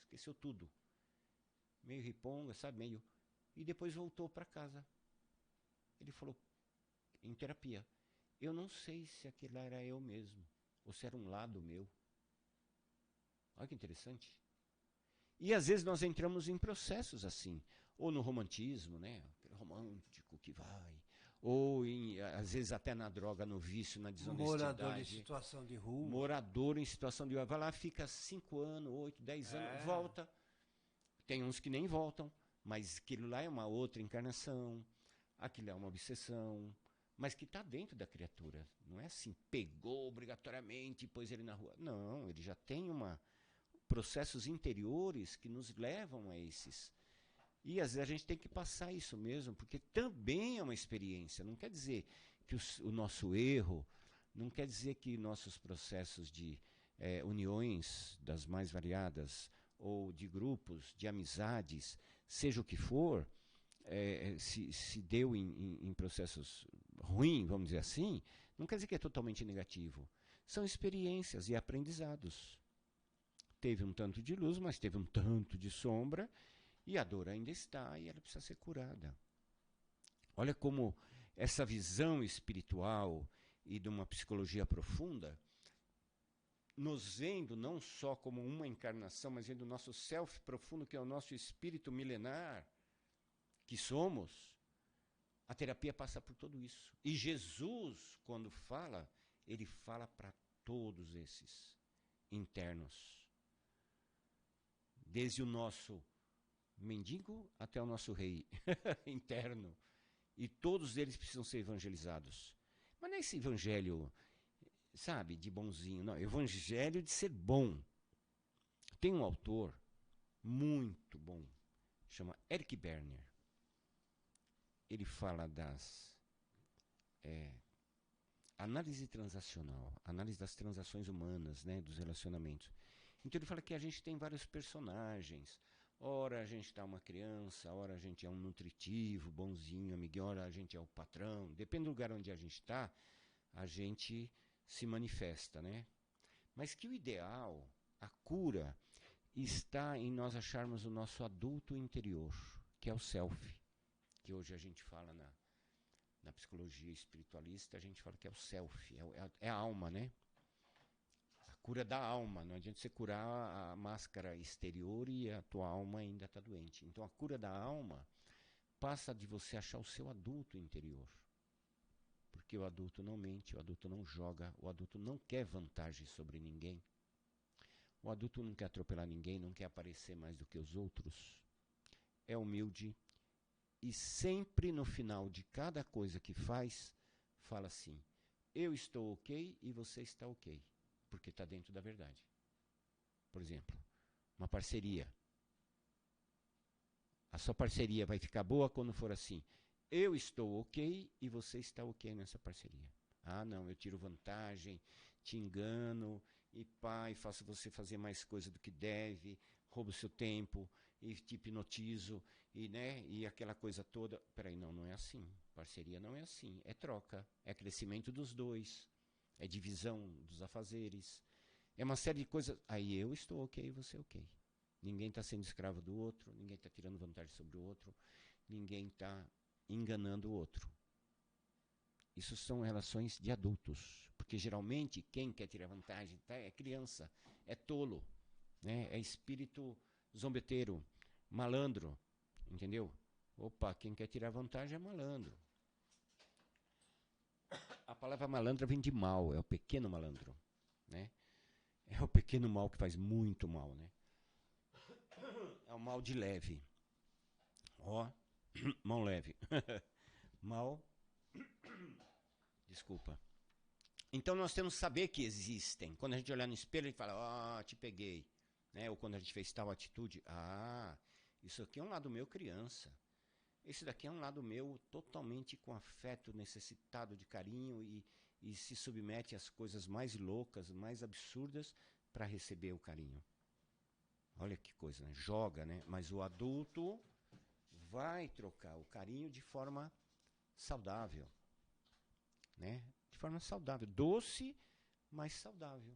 Esqueceu tudo. Meio riponga, sabe? Meio. E depois voltou para casa. Ele falou, em terapia, eu não sei se aquilo era eu mesmo, ou se era um lado meu. Olha que interessante. E às vezes nós entramos em processos assim, ou no romantismo, né? Aquele romântico que vai, ou às vezes até na droga, no vício, na desonestidade. Morador em situação de rua. Morador em situação de rua. Vai lá, fica 5 anos, 8, 10 anos, volta. Tem uns que nem voltam, mas aquilo lá é uma outra encarnação, aquilo é uma obsessão, mas que está dentro da criatura. Não é assim, pegou obrigatoriamente e pôs ele na rua. Não, ele já tem processos interiores que nos levam a esses. E às vezes a gente tem que passar isso mesmo, porque também é uma experiência. Não quer dizer que o nosso erro, não quer dizer que nossos processos de uniões das mais variadas, ou de grupos, de amizades, seja o que for, se deu em processos ruins, vamos dizer assim, não quer dizer que é totalmente negativo. São experiências e aprendizados. Teve um tanto de luz, mas teve um tanto de sombra, e a dor ainda está, e ela precisa ser curada. Olha como essa visão espiritual e de uma psicologia profunda, nos vendo não só como uma encarnação, mas vendo o nosso self profundo, que é o nosso espírito milenar, que somos, a terapia passa por tudo isso. E Jesus, quando fala, ele fala para todos esses internos. Desde o nosso mendigo até o nosso rei interno. E todos eles precisam ser evangelizados. Mas não é esse evangelho, sabe, de bonzinho, não. Evangelho de ser bom. Tem um autor muito bom, chama Eric Berner. Ele fala das análise transacional, análise das transações humanas, né, dos relacionamentos. Então ele fala que a gente tem vários personagens. Ora a gente está uma criança, ora a gente é um nutritivo, bonzinho, amiguinho, ora a gente é o patrão. Depende do lugar onde a gente está, a gente se manifesta, né? Mas que o ideal, a cura, está em nós acharmos o nosso adulto interior, que é o self, que hoje a gente fala na psicologia espiritualista, a gente fala que é o self, é a alma, né? Cura da alma, não adianta você curar a máscara exterior e a tua alma ainda está doente. Então a cura da alma passa de você achar o seu adulto interior. Porque o adulto não mente, o adulto não joga, o adulto não quer vantagem sobre ninguém. O adulto não quer atropelar ninguém, não quer aparecer mais do que os outros. É humilde e sempre no final de cada coisa que faz, fala assim, eu estou ok e você está ok. Porque está dentro da verdade. Por exemplo, uma parceria. A sua parceria vai ficar boa quando for assim, eu estou ok e você está ok nessa parceria. Ah, não, eu tiro vantagem, te engano, e faço você fazer mais coisa do que deve, roubo seu tempo, e te hipnotizo, e aquela coisa toda. Peraí, não é assim. Parceria não é assim. É troca, é crescimento dos dois. É divisão dos afazeres. É uma série de coisas. Aí eu estou ok, você ok. Ninguém está sendo escravo do outro, ninguém está tirando vantagem sobre o outro, ninguém está enganando o outro. Isso são relações de adultos. Porque geralmente quem quer tirar vantagem é criança, é tolo, né? É espírito zombeteiro, malandro, entendeu? Opa, quem quer tirar vantagem é malandro. A palavra malandra vem de mal, é o pequeno malandro, né? É o pequeno mal que faz muito mal, né? É o mal de leve. Ó, mão leve. Mal. Desculpa. Então nós temos que saber que existem. Quando a gente olhar no espelho, a gente fala, te peguei. Né? Ou quando a gente fez tal atitude, isso aqui é um lado meu criança. Esse daqui é um lado meu totalmente com afeto, necessitado de carinho e se submete às coisas mais loucas, mais absurdas para receber o carinho. Olha que coisa, né? Joga, né? Mas o adulto vai trocar o carinho de forma saudável, né? De forma saudável, doce, mas saudável.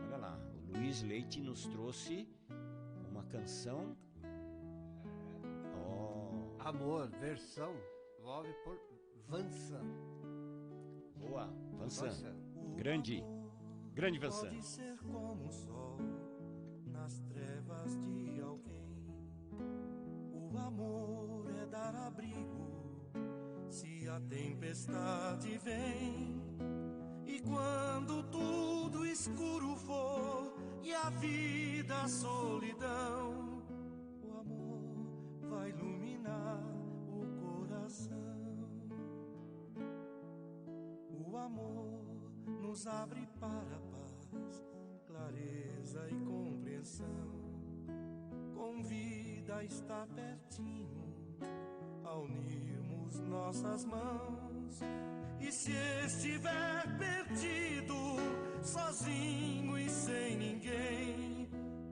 Olha lá, o Luiz Leite nos trouxe uma canção. Amor, versão, Love por Vansan. Boa, Vansan. Grande Vansan. Pode ser como o sol nas trevas de alguém. O amor é dar abrigo se a tempestade vem. E quando tudo escuro for e a vida a solidão, o amor vai iluminar o coração. O amor nos abre para a paz, clareza e compreensão. Convida a estar pertinho, a unirmos nossas mãos. E se estiver perdido, sozinho e sem ninguém,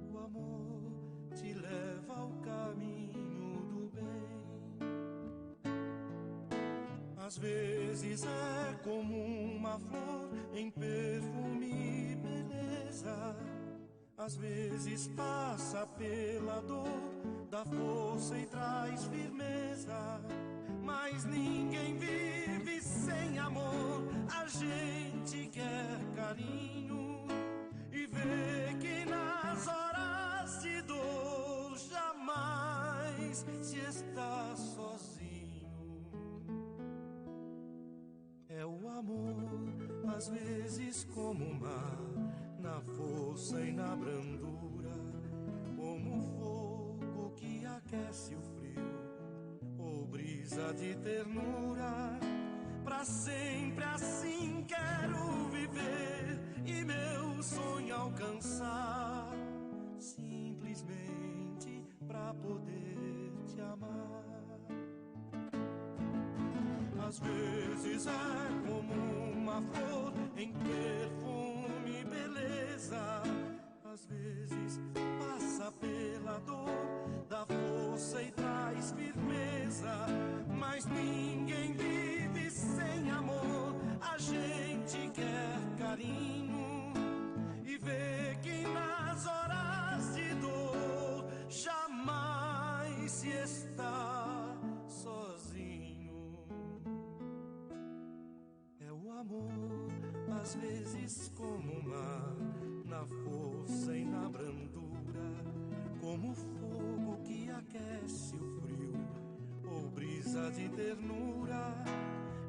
o amor te leva ao caminho do bem. Às vezes é como uma flor em perfume e beleza. Às vezes passa pela dor, dá força e traz firmeza. Mas ninguém vive sem amor, a gente quer carinho e vê que nas horas de dor jamais se está sozinho. É o amor, às vezes como o mar, na força e na brandura, como o fogo que aquece o frio, ou brisa de ternura. Pra sempre assim quero viver e meu sonho alcançar, simplesmente pra poder te amar. Às vezes é como uma flor em perfume e beleza. Às vezes passa pela dor, dá força e traz firmeza. Mas ninguém vive sem amor, a gente quer carinho e vê que nas horas de dor jamais se está sozinho. É o amor, às vezes como o mar, na força e na brandura, como o fogo que aquece o frio, ou brisa de ternura.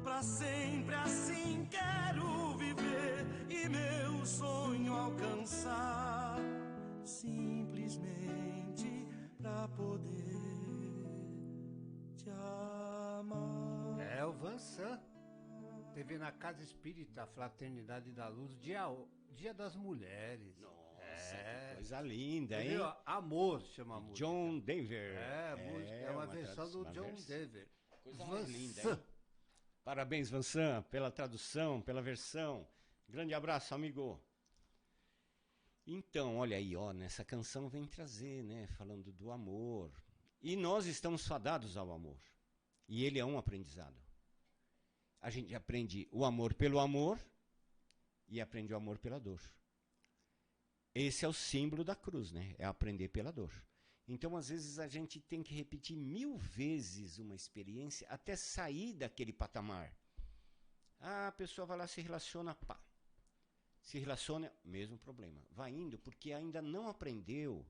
Pra sempre assim quero viver e meu sonho alcançar, simplesmente pra poder te amar. É o Vansan. Teve na Casa Espírita Fraternidade da Luz, Dia das Mulheres. Nossa, que coisa linda, hein? Entendeu? Amor chama a música. John Denver. Música, é uma versão do John Denver. Coisa mais linda, hein? Parabéns, Vansan, pela tradução, pela versão. Grande abraço, amigo. Então, olha aí, ó, nessa canção vem trazer, né, falando do amor. E nós estamos fadados ao amor. E ele é um aprendizado. A gente aprende o amor pelo amor e aprende o amor pela dor. Esse é o símbolo da cruz, né? É aprender pela dor. Então, às vezes, a gente tem que repetir 1000 vezes uma experiência até sair daquele patamar. A pessoa vai lá, se relaciona, pá. Se relaciona, mesmo problema. Vai indo porque ainda não aprendeu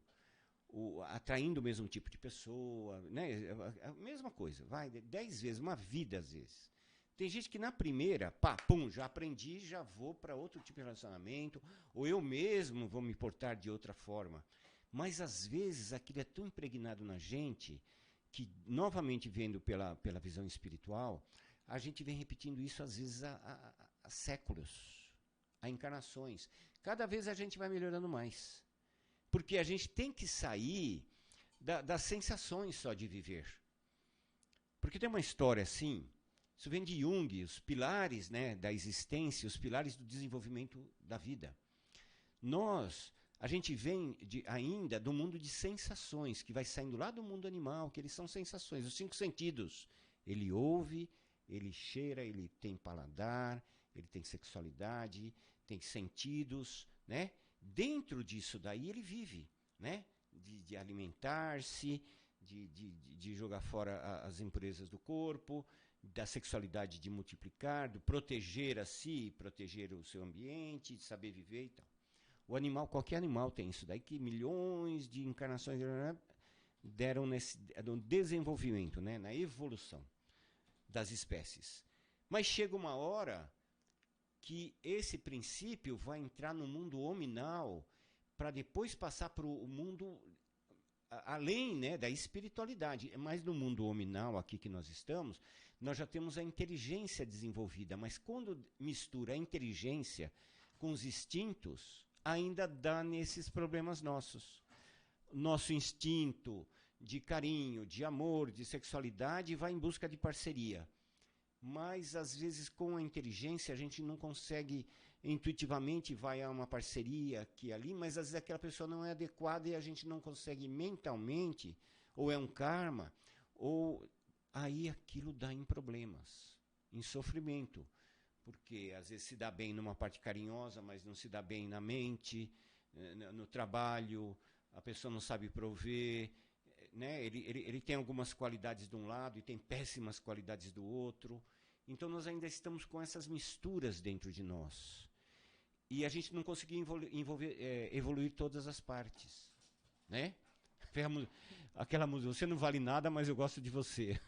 atraindo o mesmo tipo de pessoa, né? A mesma coisa, vai 10 vezes, uma vida às vezes. Tem gente que na primeira, pá, pum, já aprendi, já vou para outro tipo de relacionamento, ou eu mesmo vou me portar de outra forma. Mas às vezes aquilo é tão impregnado na gente que, novamente vendo pela visão espiritual, a gente vem repetindo isso às vezes há séculos, há encarnações. Cada vez a gente vai melhorando mais. Porque a gente tem que sair das sensações só de viver. Porque tem uma história assim, isso vem de Jung, os pilares, né, da existência, os pilares do desenvolvimento da vida. A gente vem ainda do mundo de sensações, que vai saindo lá do mundo animal, que eles são sensações, os 5 sentidos. Ele ouve, ele cheira, ele tem paladar, ele tem sexualidade, tem sentidos, né? Dentro disso daí ele vive, né? De alimentar-se, de jogar fora as impurezas do corpo, da sexualidade de multiplicar, de proteger a si, proteger o seu ambiente, de saber viver e tal. O animal, qualquer animal tem isso daí, que milhões de encarnações deram no desenvolvimento, né? Na evolução das espécies. Mas chega uma hora que esse princípio vai entrar no mundo hominal para depois passar para o mundo além, né, da espiritualidade. Mas no mundo hominal, aqui que nós estamos, nós já temos a inteligência desenvolvida. Mas quando mistura a inteligência com os instintos, ainda dá nesses problemas nossos. Nosso instinto de carinho, de amor, de sexualidade vai em busca de parceria. Mas, às vezes, com a inteligência, a gente não consegue, intuitivamente, vai a uma parceria aqui e ali, mas, às vezes, aquela pessoa não é adequada e a gente não consegue mentalmente, ou é um karma, ou aí aquilo dá em problemas, em sofrimento. Porque, às vezes, se dá bem numa parte carinhosa, mas não se dá bem na mente, no trabalho, a pessoa não sabe prover, né? Ele tem algumas qualidades de um lado e tem péssimas qualidades do outro. Então nós ainda estamos com essas misturas dentro de nós. E a gente não conseguiu evoluir todas as partes, né? Aquela música, você não vale nada, mas eu gosto de você.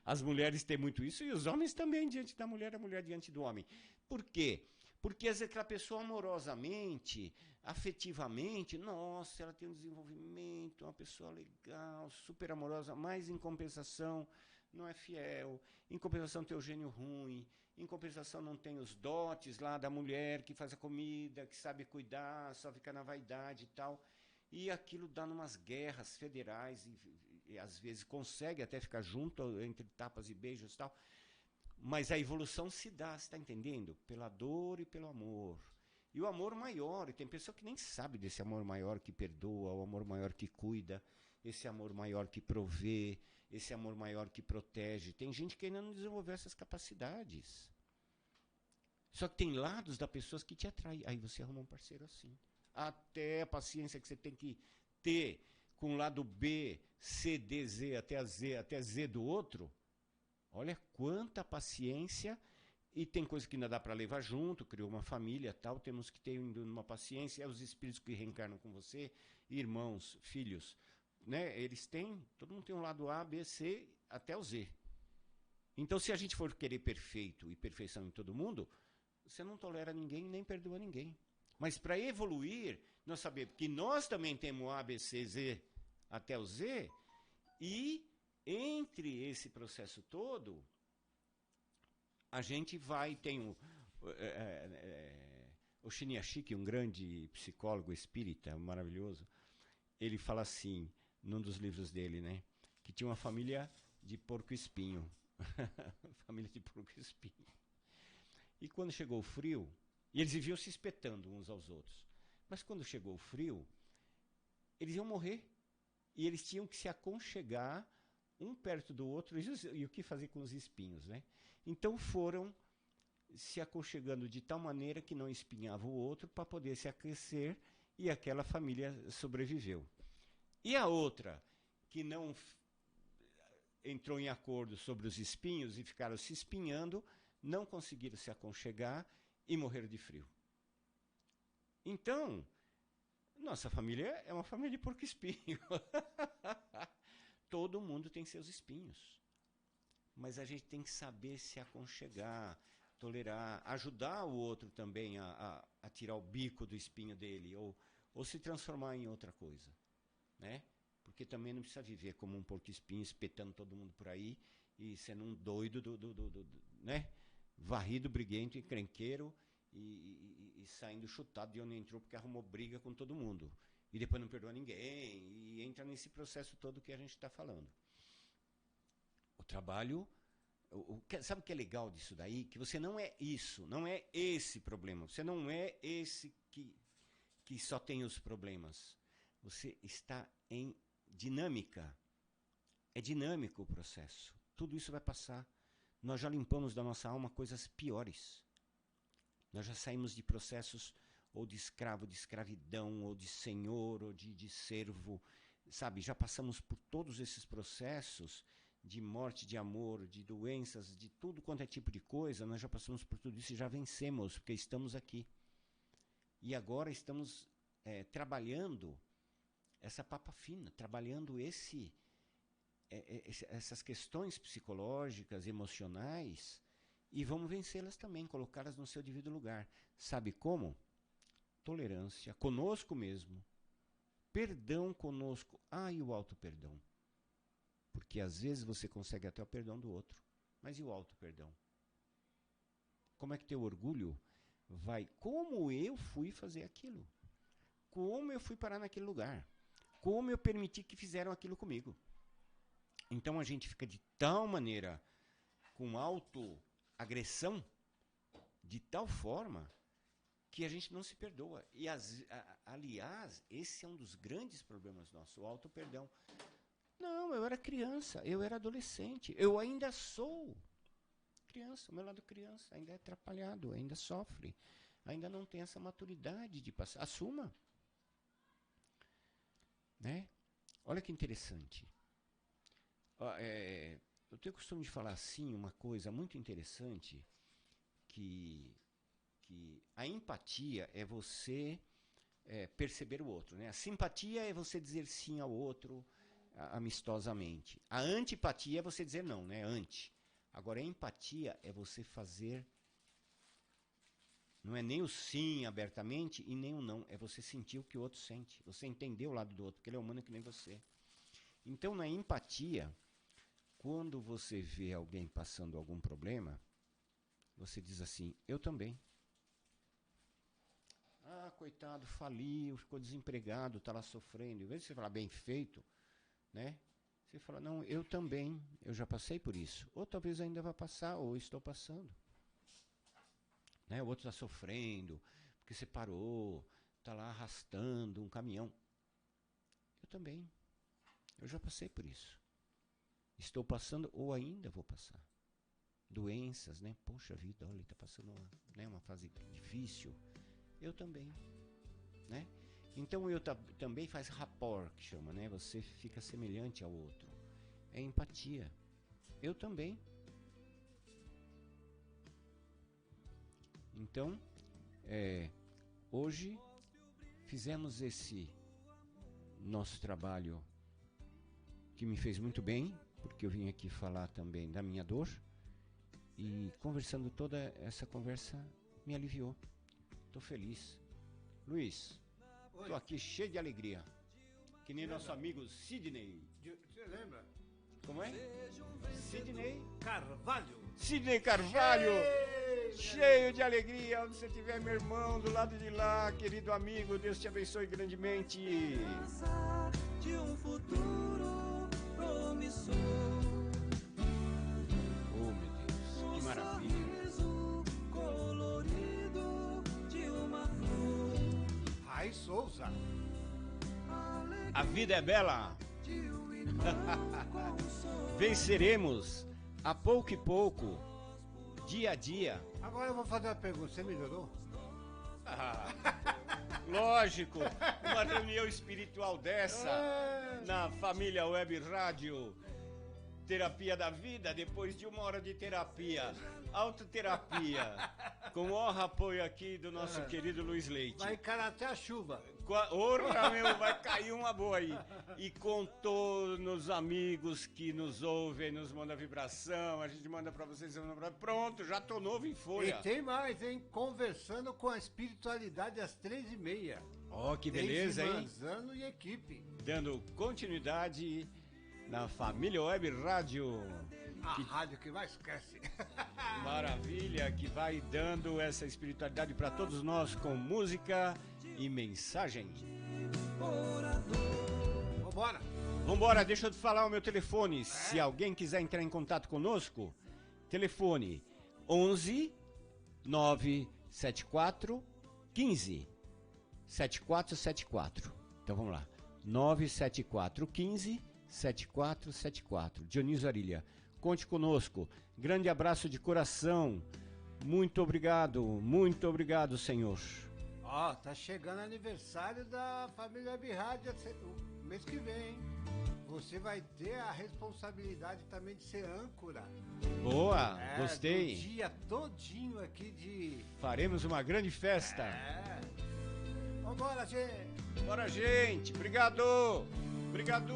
As mulheres têm muito isso e os homens também diante da mulher, a mulher diante do homem. Por quê? Porque às vezes aquela pessoa amorosamente, afetivamente, nossa, ela tem um desenvolvimento, uma pessoa legal, super amorosa, mas em compensação não é fiel, em compensação tem o gênio ruim, em compensação não tem os dotes lá da mulher que faz a comida, que sabe cuidar, só fica na vaidade e tal. E aquilo dá numas guerras federais e às vezes consegue até ficar junto entre tapas e beijos e tal. Mas a evolução se dá, você está entendendo? Pela dor e pelo amor. E o amor maior, e tem pessoa que nem sabe desse amor maior que perdoa, o amor maior que cuida, esse amor maior que provê, esse amor maior que protege. Tem gente que ainda não desenvolveu essas capacidades. Só que tem lados da pessoa que te atraem. Aí você arruma um parceiro assim. Até a paciência que você tem que ter com o lado B, C, D, Z, até Z do outro. Olha quanta paciência, e tem coisa que ainda dá para levar junto, criou uma família tal, temos que ter uma paciência, os espíritos que reencarnam com você, irmãos, filhos, né? Eles têm, todo mundo tem um lado A, B, C, até o Z. Então se a gente for querer perfeito e perfeição em todo mundo, você não tolera ninguém nem perdoa ninguém. Mas para evoluir, nós sabemos que nós também temos A, B, C, Z, até o Z, e entre esse processo todo, a gente tem o Shinyashiki, um grande psicólogo espírita, maravilhoso, ele fala assim, num dos livros dele, né, que tinha uma família de porco-espinho. Família de porco-espinho. E quando chegou o frio, e eles viviam se espetando uns aos outros, mas quando chegou o frio, eles iam morrer. E eles tinham que se aconchegar um perto do outro, e o que fazer com os espinhos, né? Então foram se aconchegando de tal maneira que não espinhava o outro para poder se aquecer, e aquela família sobreviveu. E a outra, que não entrou em acordo sobre os espinhos e ficaram se espinhando, não conseguiram se aconchegar e morreram de frio. Então, Nossa família é uma família de porco-espinho. Todo mundo tem seus espinhos. Mas a gente tem que saber se aconchegar, tolerar, ajudar o outro também a tirar o bico do espinho dele, ou se transformar em outra coisa, né? Porque também não precisa viver como um porco-espinho, espetando todo mundo por aí e sendo um doido, né? Varrido, briguento, encrenqueiro e saindo chutado de onde entrou porque arrumou briga com todo mundo. E depois não perdoa ninguém e entra nesse processo todo que a gente está falando. O trabalho... sabe o que é legal disso daí? Que você não é isso, não é esse problema. Você não é esse que só tem os problemas. Você está em dinâmica. É dinâmico o processo. Tudo isso vai passar. Nós já limpamos da nossa alma coisas piores. Nós já saímos de processos ou de escravo, de escravidão, ou de senhor, ou de servo. Sabe, já passamos por todos esses processos de morte, de amor, de doenças, de tudo quanto é tipo de coisa. Nós já passamos por tudo isso e já vencemos, porque estamos aqui. E agora estamos trabalhando essa papa fina, trabalhando essas questões psicológicas, emocionais, e vamos vencê-las também, colocá-las no seu devido lugar. Sabe como? Tolerância, conosco mesmo, perdão conosco, e o auto-perdão. Porque às vezes você consegue até o perdão do outro, mas e o auto-perdão? Como é que teu orgulho vai... Como eu fui fazer aquilo? Como eu fui parar naquele lugar? Como eu permiti que fizeram aquilo comigo? Então a gente fica de tal maneira com autoagressão, de tal forma que a gente não se perdoa. E aliás, esse é um dos grandes problemas nossos, o auto-perdão. Não, eu era criança, eu era adolescente, eu ainda sou criança, o meu lado criança ainda é atrapalhado, ainda sofre, ainda não tem essa maturidade de passar. Assuma. Né? Olha que interessante. Eu tenho o costume de falar assim, uma coisa muito interessante, que a empatia é você perceber o outro. Né? A simpatia é você dizer sim ao outro amistosamente. A antipatia é você dizer não, né? Anti. Agora, a empatia é você fazer... Não é nem o sim abertamente e nem o não. É você sentir o que o outro sente. Você entender o lado do outro, porque ele é humano que nem você. Então, na empatia, quando você vê alguém passando algum problema, você diz assim, eu também. Coitado, faliu, ficou desempregado, está lá sofrendo. Em vez de você falar bem feito, né? Você fala, não, eu também, eu já passei por isso. Ou talvez ainda vá passar, ou estou passando. Né? O outro está sofrendo, porque você parou, está lá arrastando um caminhão. Eu também. Eu já passei por isso. Estou passando ou ainda vou passar. Doenças, né? Poxa vida, olha, ele está passando uma fase difícil. Eu também. Né? Então eu também faz rapport, que chama, né? Você fica semelhante ao outro. É empatia. Eu também. Então, hoje fizemos esse nosso trabalho que me fez muito bem, porque eu vim aqui falar também da minha dor e conversando toda essa conversa me aliviou. Estou feliz. Luiz, estou aqui cheio de alegria. Que nem nosso amigo Sidney. Você lembra? Como é? Sidney Carvalho. Sidney Carvalho. Cheio de alegria. Onde você estiver, meu irmão, do lado de lá, querido amigo, Deus te abençoe grandemente. De um futuro promissor. Oh, meu Deus, que maravilha. Colorido de uma flor. Rai Souza. A vida é bela. Venceremos a pouco e pouco, dia a dia. Agora eu vou fazer uma pergunta, você melhorou? Lógico, uma reunião espiritual dessa na família Web Rádio. Terapia da vida, depois de 1 hora de terapia, autoterapia, com honra apoio aqui do nosso querido Luiz Leite. Vai encarar até a chuva. Orra, meu, vai cair uma boa aí. E com todos os amigos que nos ouvem, nos manda vibração, a gente manda pra vocês. Pronto, já tô novo em folha. E tem mais, hein? Conversando com a espiritualidade às 3h30. Ó, que beleza, hein? Manzano e equipe. Dando continuidade na Família Web Rádio. A rádio que mais cresce. Maravilha, que vai dando essa espiritualidade para todos nós com música e mensagem. Vambora. Vambora, deixa eu te falar o meu telefone. Se alguém quiser entrar em contato conosco, telefone 11 974 15 7474. Então vamos lá. 974 15 7474. Dionísio Arilha, conte conosco. Grande abraço de coração. Muito obrigado, Senhor. Ó, tá chegando aniversário da Família Web Rádio mês que vem, hein? Você vai ter a responsabilidade também de ser âncora. Boa, gostei. Do dia todinho aqui de... Faremos uma grande festa. Vambora, gente. Bora, gente. Obrigado. Obrigado.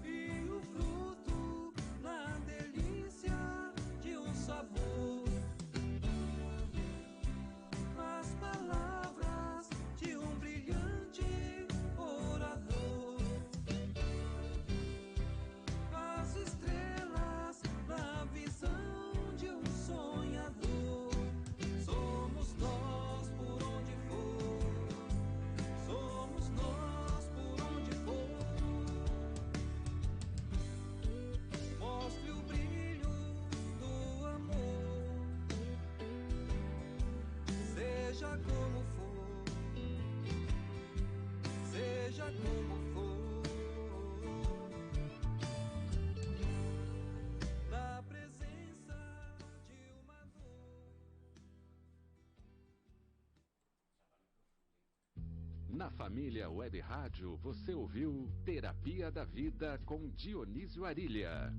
E o fruto na delícia de um sabor, as palavras de um brilhante orador, as estrelas na visão de um sonhador. Somos nós por onde for, somos nós por onde for. Mostre o brilho do amor, seja como for, seja como for, na presença de uma dor. Na Família Web Rádio, você ouviu Terapia da Vida com Dionísio Arilha.